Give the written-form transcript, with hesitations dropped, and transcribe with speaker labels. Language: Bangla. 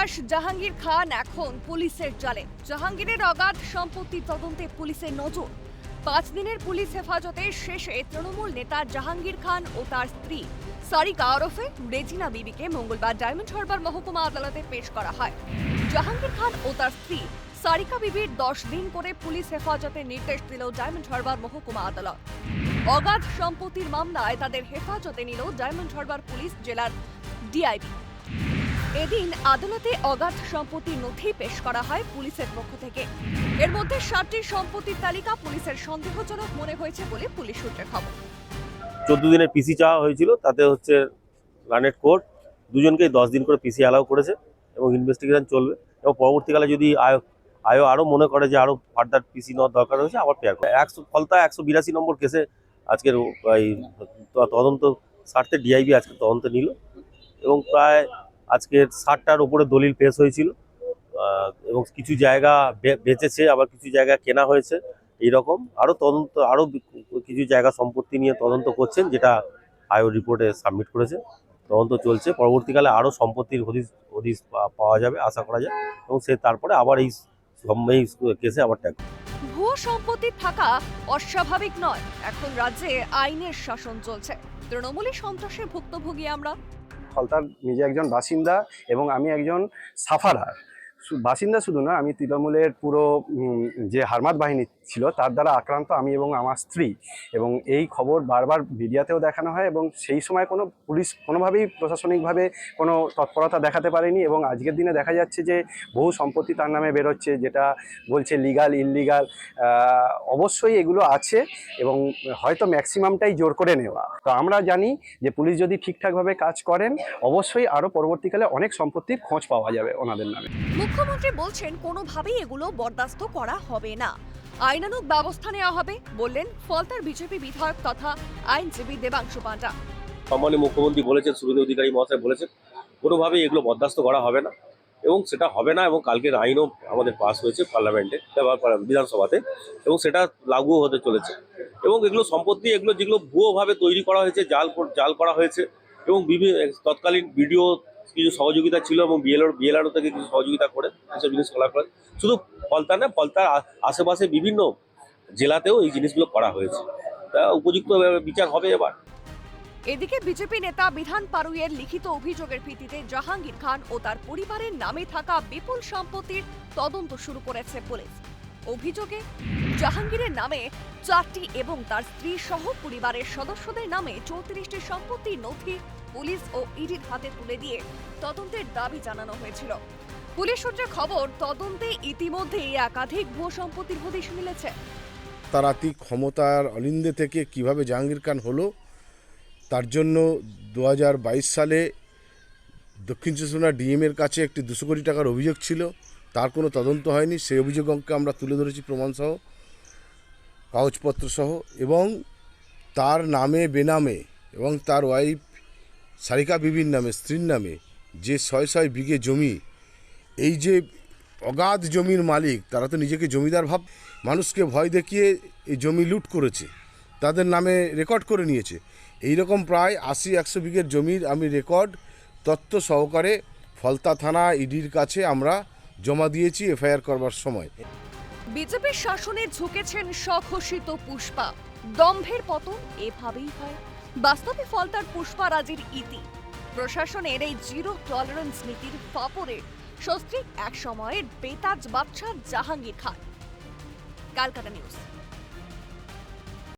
Speaker 1: বদমাশ জাহাঙ্গীর খান এখন পুলিশের জালে। জাহাঙ্গীরের অগাধ সম্পত্তির তদন্তে পুলিশের নজর। 5 দিনের পুলিশ হেফাজতে শেষে তৃণমূল নেতা জাহাঙ্গীর খান ও তার স্ত্রী সারিকা ওরফে রেজিনা বিবিকে মঙ্গলবার ডায়মন্ড হারবার মহকুমা আদালতে পেশ করা হয়। জাহাঙ্গীর খান ও তার স্ত্রী সারিকা বিবির 10 দিন করে পুলিশ হেফাজতে নির্দেশ দিল ডায়মন্ড হারবার মহকুমা আদালত। অগাধ সম্পত্তির মামলায় তাদের হেফাজতে নিল ডায়মন্ড হারবার পুলিশ জেলার ডিআইবি। এদিন আদালতে অগাধ সম্পত্তির নথি পেশ করা হয় পুলিশের পক্ষ থেকে। এর মধ্যে 7টি সম্পত্তির তালিকা পুলিশের সন্দেহজনক মনে হয়েছে বলে পুলিশ সূত্রে খবর।
Speaker 2: 14 দিনের পিসি চাওয়া হয়েছিল, তাতে হচ্ছে লানেট কোর্ট দুজনকেই 10 দিন করে পিসি অ্যালাউ করেছে এবং ইনভেস্টিগেশন চলবে এবং পরবর্তীকালে যদি আয়ো আরও মনে করে যে আরও ফার্দার পিসি নেওয়ার দরকার হয়েছে আবার পেয়ার করে। ফলতা 182 নম্বর কেসে আজকের এই তদন্ত স্বার্থে ডিআইবি আজকে তদন্ত নিল এবং প্রায় আজকের 60টার উপরে দলিল পেশ হয়েছিল এবং কিছু জায়গা বেচেছে, আবার কিছু জায়গা কেনা হয়েছে। এইরকম আরও কিছু জায়গা সম্পত্তি নিয়ে তদন্ত করছেন, যেটা আয়ো রিপোর্টে সাবমিট করেছে। তদন্ত চলছে, পরবর্তীকালে আরও সম্পত্তির হদিশ পাওয়া যাবে আশা করা যায় এবং তারপরে আবার এই কেসে আবার ট্যাগ।
Speaker 1: ভুয়ো সম্পত্তি থাকা অস্বাভাবিক নয়, এখন রাজ্যে আইনের শাসন চলছে। তৃণমূলের সন্ত্রাসে ভুক্তভোগী আমরা।
Speaker 3: ফলতার নিজে একজন বাসিন্দা এবং আমি একজন সাফারার। বাসিন্দা শুধু না, আমি তৃণমূলের পুরো যে হারমাত বাহিনী ছিল তার দ্বারা আক্রান্ত আমি এবং আমার স্ত্রী, এবং এই খবর বারবার মিডিয়াতেও দেখানো হয় এবং সেই সময় কোনো পুলিশ কোনোভাবেই প্রশাসনিকভাবে কোনো তৎপরতা দেখাতে পারেনি। এবং আজকের দিনে দেখা যাচ্ছে যে বহু সম্পত্তি তার নামে বেরোচ্ছে, যেটা বলছে লিগাল ইললিগাল। অবশ্যই এগুলো আছে এবং হয়তো ম্যাক্সিমামটাই জোর করে নেওয়া। তো আমরা জানি যে পুলিশ যদি ঠিকঠাকভাবে কাজ করেন অবশ্যই আরও পরবর্তীকালে অনেক সম্পত্তির খোঁজ পাওয়া যাবে ওনাদের নামে।
Speaker 1: মুখ্যমন্ত্রী বলছেন কোনোভাবেই এগুলো বরদাস্ত করা হবে না, আইনানুগ ব্যবস্থা নেওয়া হবে, বললেন ফলতার বিজেপি বিধায়ক তথা আইনজীবী দেবাংশু পান্ডা।
Speaker 2: সম্মানীয় মুখ্যমন্ত্রী বলেছেন, শুভেন্দু অধিকারী মহাশয় বলেছেন, কোনোভাবেই এগুলো বরদাস্ত করা হবে না এবং সেটা হবে না। এবং কালকের আইনও আমাদের পাস হয়েছে পার্লামেন্টে, বিধানসভাতে, এবং সেটা লাগুও হতে চলেছে। এবং এগুলো সম্পত্তি, এগুলো যেগুলো ভুয়োভাবে তৈরি করা হয়েছে, জাল করা হয়েছে এবং তৎকালীন ভিডিও কিছু সহযোগিতা ছিল এবং বিএলআরও থেকে কিছু সহযোগিতা করে এসব জিনিস করা হয়। শুধু ফলতা না, ফলতার আশেপাশে বিভিন্ন জেলাতেও এই জিনিসগুলো করা হয়েছে। তা উপযুক্ত বিচার হবে এবার।
Speaker 1: এদিকে বিজেপি নেতা বিধান পারুইয়ের লিখিত অভিযোগের ভিত্তিতে জাহাঙ্গীর খান ও তার পরিবারের নামে থাকা বিপুল সম্পত্তির তদন্ত শুরু করেছে পুলিশ। অভিযোগে জাহাঙ্গীরের নামে 4টি এবং তার স্ত্রী সহ পরিবারের সদস্যদের নামে 34টি সম্পত্তির নথি পুলিশ ও ইডির হাতে তুলে দিয়ে তদন্তের দাবি জানানো হয়েছিল। পুলিশ সূত্রে খবর, তদন্তে ইতিমধ্যেই একাধিক ভুয়ো সম্পত্তির হদিশ মিলেছে।
Speaker 4: তারাতিক ক্ষমতার অলিন্দে থেকে কিভাবে জাহাঙ্গীর খান হলো, তার জন্য 2022 সালে দক্ষিণ চব্বিশ পরগনা ডিএমের কাছে একটি 200 কোটি টাকার অভিযোগ ছিল, তার কোনো তদন্ত হয়নি। সেই অভিযোগ অঙ্কে আমরা তুলে ধরেছি প্রমাণসহ, কাগজপত্র সহ, এবং তার নামে বেনামে এবং তার ওয়াইফ সারিকা বিবির নামে, স্ত্রীর নামে যে 6 বিঘে জমি, এই যে অগাধ জমির মালিক, তারা তো নিজেকে জমিদার ভাব, মানুষকে ভয় দেখিয়ে এই জমি লুট করেছে, তাদের নামে রেকর্ড করে নিয়েছে। এইরকম প্রায় 80-100 বিঘের জমির আমি রেকর্ড তথ্য সহকারে ফলতা থানা ইডির কাছে আমরা জমা দিয়েছি এফআইআর করবার সময়।
Speaker 1: বিজেপির শাসনে ঝুঁকেছেন স্বঘোষিত পুষ্পা। দম্ভের পতন এভাবেই হয়। বাস্তবে ফলতার পুষ্পারাজের ইতি। প্রশাসনের এই জিরো টলারেন্স নীতির ফাপড়ে স্বস্তিক এক সময়ের বেতাজ বাদশা জাহাঙ্গীর খান। ক্যালকাটা নিউজ।